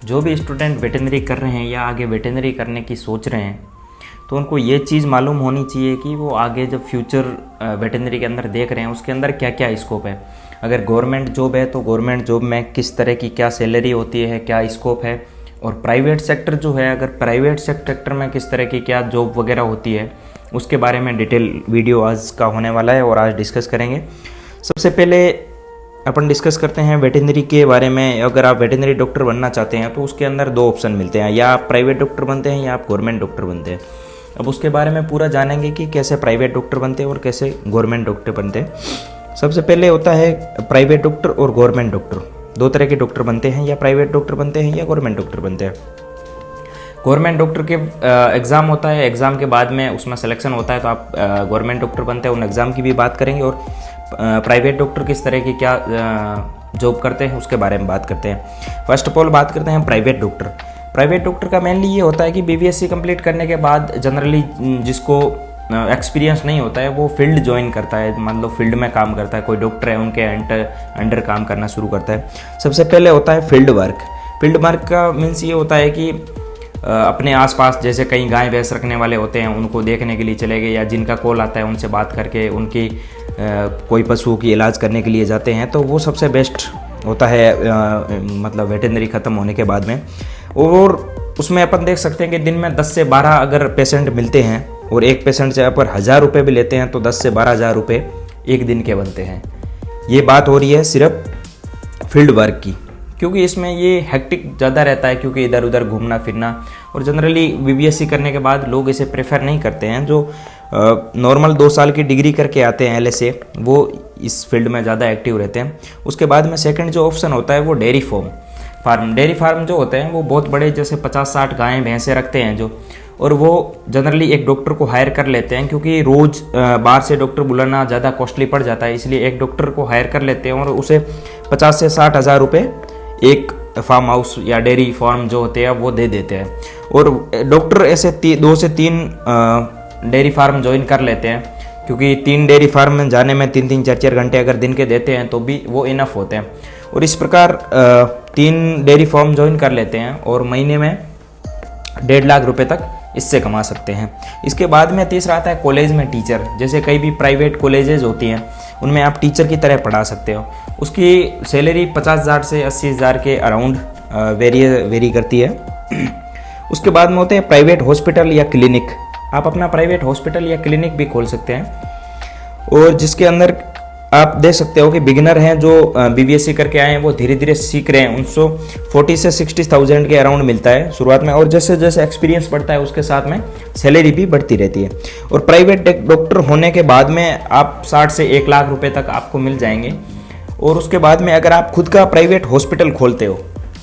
जो भी student veterinary कर रहे हैं या आगे वेटरनरी करने की सोच रहे हैं तो उनको ये चीज़ मालूम होनी चाहिए कि वो आगे जब फ्यूचर वेटरनरी के अंदर देख रहे हैं उसके अंदर क्या क्या स्कोप है। अगर गवर्नमेंट जॉब है तो गवर्नमेंट जॉब में किस तरह की क्या सैलरी होती है, क्या स्कोप है, और प्राइवेट सेक्टर जो है अगर प्राइवेट सेक्टर में किस तरह की क्या जॉब वगैरह होती है उसके बारे में डिटेल वीडियो आज का होने वाला है और आज डिस्कस करेंगे। सबसे पहले अपन डिस्कस करते हैं वेटरनरी के बारे में। अगर आप वेटरनरी डॉक्टर बनना चाहते हैं तो उसके अंदर दो ऑप्शन मिलते हैं, या आप प्राइवेट डॉक्टर बनते हैं या आप गवर्नमेंट डॉक्टर बनते हैं। अब उसके बारे में पूरा जानेंगे कि कैसे प्राइवेट डॉक्टर बनते हैं और कैसे गवर्नमेंट डॉक्टर बनते हैं। सबसे पहले होता है प्राइवेट डॉक्टर और गवर्नमेंट डॉक्टर। दो तरह के डॉक्टर बनते हैं, या प्राइवेट डॉक्टर बनते हैं या गवर्नमेंट डॉक्टर बनते हैं। गवर्नमेंट डॉक्टर के एग्ज़ाम होता है, एग्ज़ाम के बाद में उसमें सिलेक्शन होता है तो आप गवर्नमेंट डॉक्टर बनते हैं। उन एग्ज़ाम की भी बात करेंगे और प्राइवेट डॉक्टर किस तरह की क्या जॉब करते हैं उसके बारे में बात करते हैं। फर्स्ट ऑफ ऑल बात करते हैं प्राइवेट डॉक्टर। प्राइवेट डॉक्टर का मेनली ये होता है कि BBSc कंप्लीट करने के बाद जनरली जिसको एक्सपीरियंस नहीं होता है वो फील्ड ज्वाइन करता है, मतलब फील्ड में काम करता है। कोई डॉक्टर है उनके अंडर काम करना शुरू करता है। सबसे पहले होता है फील्ड वर्क। फील्ड वर्क का मीन्स ये होता है कि अपने आसपास जैसे कई गाय भैंस रखने वाले होते हैं उनको देखने के लिए चले गए, या जिनका कॉल आता है उनसे बात करके उनकी कोई पशुओं की इलाज करने के लिए जाते हैं, तो वो सबसे बेस्ट होता है मतलब वेटरनरी ख़त्म होने के बाद में। और उसमें अपन देख सकते हैं कि दिन में 10 से 12 अगर पेशेंट मिलते हैं और एक पेशेंट से अपन 1000 रुपये भी लेते हैं तो 10 से 12,000 रुपये एक दिन के बनते हैं। ये बात हो रही है सिर्फ फील्ड वर्क की, क्योंकि इसमें ये हेक्टिक ज़्यादा रहता है, क्योंकि इधर उधर घूमना फिरना, और जनरली BBSc करने के बाद लोग इसे प्रेफर नहीं करते हैं। जो नॉर्मल 2 साल की डिग्री करके आते हैं LSA, वो इस फील्ड में ज़्यादा एक्टिव रहते हैं। उसके बाद में सेकंड जो ऑप्शन होता है वो डेयरी फार्म। डेयरी फार्म जो होते हैं वो बहुत बड़े, जैसे 50-60 गायें भैंसें रखते हैं जो, और वो जनरली एक डॉक्टर को हायर कर लेते हैं, क्योंकि रोज़ बाहर से डॉक्टर बुलाना ज़्यादा कॉस्टली पड़ जाता है, इसलिए एक डॉक्टर को हायर कर लेते हैं और उसे 50 से 60,000 रुपये एक फार्म हाउस या डेयरी फार्म जो होते हैं वो दे देते हैं। और डॉक्टर ऐसे 2 से 3 डेयरी फार्म ज्वाइन कर लेते हैं, क्योंकि 3 डेयरी फार्म में जाने में 3-3, 4-4 घंटे अगर दिन के देते हैं तो भी वो इनफ होते हैं। और इस प्रकार 3 डेयरी फार्म ज्वाइन कर लेते हैं और महीने में 1.5 लाख रुपए तक इससे कमा सकते हैं। इसके बाद में तीसरा आता है कॉलेज में टीचर। जैसे कई भी प्राइवेट कॉलेजेस होती हैं उनमें आप टीचर की तरह पढ़ा सकते हो। उसकी सैलरी 50,000 से 80,000 के अराउंड वेरी करती है। उसके बाद में होते हैं प्राइवेट हॉस्पिटल या क्लिनिक। आप अपना प्राइवेट हॉस्पिटल या क्लिनिक भी खोल सकते हैं, और जिसके अंदर आप देख सकते हो कि बिगिनर हैं जो BBSc करके आए हैं वो धीरे धीरे सीख रहे हैं। उनको 40 से 60,000 के अराउंड मिलता है शुरुआत में, और जैसे जैसे एक्सपीरियंस बढ़ता है उसके साथ में सैलरी भी बढ़ती रहती है। और प्राइवेट डॉक्टर होने के बाद में आप 60 से 1 लाख रुपए तक आपको मिल जाएंगे। और उसके बाद में अगर आप खुद का प्राइवेट हॉस्पिटल खोलते हो,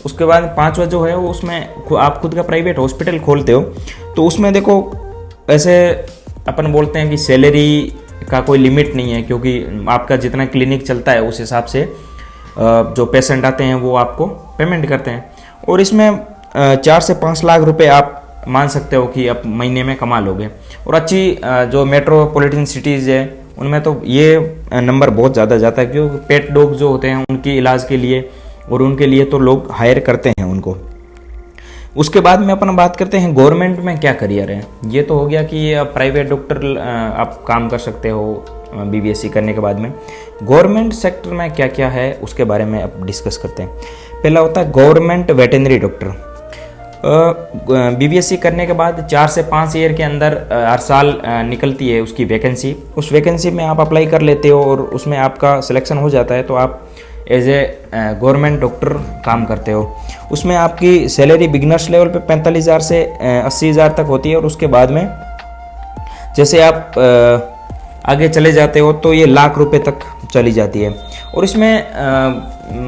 उसके बाद 5वां जो है वो उसमें आप खुद का प्राइवेट हॉस्पिटल खोलते हो, तो उसमें देखो ऐसे अपन बोलते हैं कि सैलरी का कोई लिमिट नहीं है, क्योंकि आपका जितना क्लिनिक चलता है उस हिसाब से जो पेशेंट आते हैं वो आपको पेमेंट करते हैं। और इसमें 4 से 5 लाख रुपए आप मान सकते हो कि आप महीने में कमा लोगे। और अच्छी जो मेट्रोपॉलिटन सिटीज़ है उनमें तो ये नंबर बहुत ज़्यादा जाता है, क्योंकि पेट डॉग जो होते हैं उनकी इलाज के लिए और उनके लिए तो लोग हायर करते हैं उनको। उसके बाद में अपन बात करते हैं गवर्नमेंट में क्या करियर है। ये तो हो गया कि आप प्राइवेट डॉक्टर आप काम कर सकते हो BBSc करने के बाद में। गवर्नमेंट सेक्टर में क्या क्या है उसके बारे में अब डिस्कस करते हैं। पहला होता है गवर्नमेंट वेटरनरी डॉक्टर। BBSc करने के बाद 4 से 5 ईयर के अंदर हर साल निकलती है उसकी वैकेंसी। उस वैकेंसी में आप अप्लाई कर लेते हो और उसमें आपका सिलेक्शन हो जाता है तो आप एज ए गवर्नमेंट डॉक्टर काम करते हो। उसमें आपकी सैलरी बिगनर्स लेवल पे 45,000 से 80,000 तक होती है, और उसके बाद में जैसे आप आगे चले जाते हो तो ये लाख रुपए तक चली जाती है। और इसमें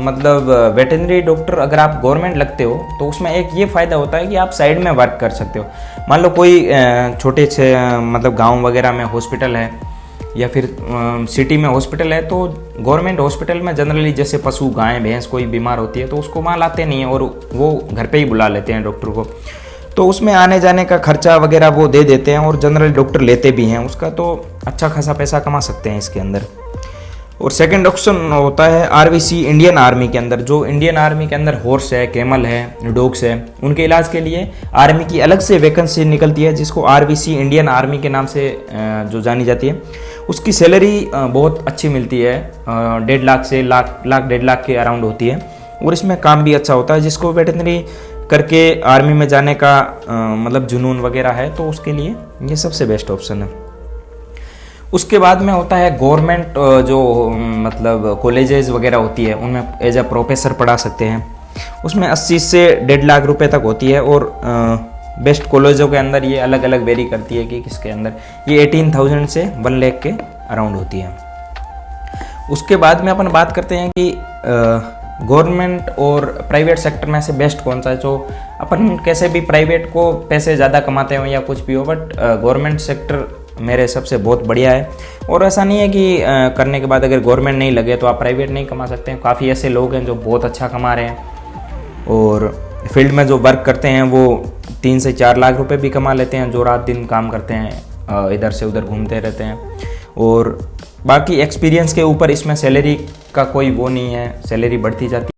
मतलब वेटरनरी डॉक्टर अगर आप गवर्नमेंट लगते हो तो उसमें एक ये फ़ायदा होता है कि आप साइड में वर्क कर सकते हो। मान लो कोई छोटे से मतलब गांव वगैरह में हॉस्पिटल है या फिर सिटी में हॉस्पिटल है, तो गवर्नमेंट हॉस्पिटल में जनरली जैसे पशु गाय भैंस कोई बीमार होती है तो उसको वहाँ लाते नहीं है और वो घर पे ही बुला लेते हैं डॉक्टर को। तो उसमें आने जाने का खर्चा वगैरह वो दे देते हैं और जनरल डॉक्टर लेते भी हैं उसका, तो अच्छा खासा पैसा कमा सकते हैं इसके अंदर। और सेकंड ऑप्शन होता है आरवीसी इंडियन आर्मी के अंदर। जो इंडियन आर्मी के अंदर हॉर्स है, कैमल है, डॉग्स है, उनके इलाज के लिए आर्मी की अलग से वैकेंसी निकलती है, जिसको आरवीसी इंडियन आर्मी के नाम से जो जानी जाती है। उसकी सैलरी बहुत अच्छी मिलती है, 1.5 लाख से लाख 1.5 लाख के अराउंड होती है, और इसमें काम भी अच्छा होता है। जिसको वेटरनरी करके आर्मी में जाने का मतलब जुनून वगैरह है, तो उसके लिए ये सबसे बेस्ट ऑप्शन है। उसके बाद में होता है गवर्नमेंट जो मतलब कॉलेजेस वगैरह होती है, उनमें एज अ प्रोफेसर पढ़ा सकते हैं। उसमें 80 से 1.5 लाख रुपए तक होती है, और बेस्ट कॉलेजों के अंदर ये अलग अलग वेरी करती है कि किसके अंदर ये 18,000 से 1 लाख के अराउंड होती है। उसके बाद में अपन बात करते हैं कि गवर्नमेंट और प्राइवेट सेक्टर में से बेस्ट कौन सा है। जो अपन कैसे भी प्राइवेट को पैसे ज़्यादा कमाते हो या कुछ भी हो, बट गवर्नमेंट सेक्टर मेरे हिसाब से बहुत बढ़िया है। और ऐसा नहीं है कि करने के बाद अगर गवर्नमेंट नहीं लगे तो आप प्राइवेट नहीं कमा सकते हैं। काफ़ी ऐसे लोग हैं जो बहुत अच्छा कमा रहे हैं, और फील्ड में जो वर्क करते हैं वो 3 से 4 लाख रुपए भी कमा लेते हैं, जो रात दिन काम करते हैं, इधर से उधर घूमते रहते हैं। और बाकी एक्सपीरियंस के ऊपर इसमें सैलरी का कोई वो नहीं है, सैलरी बढ़ती जाती है।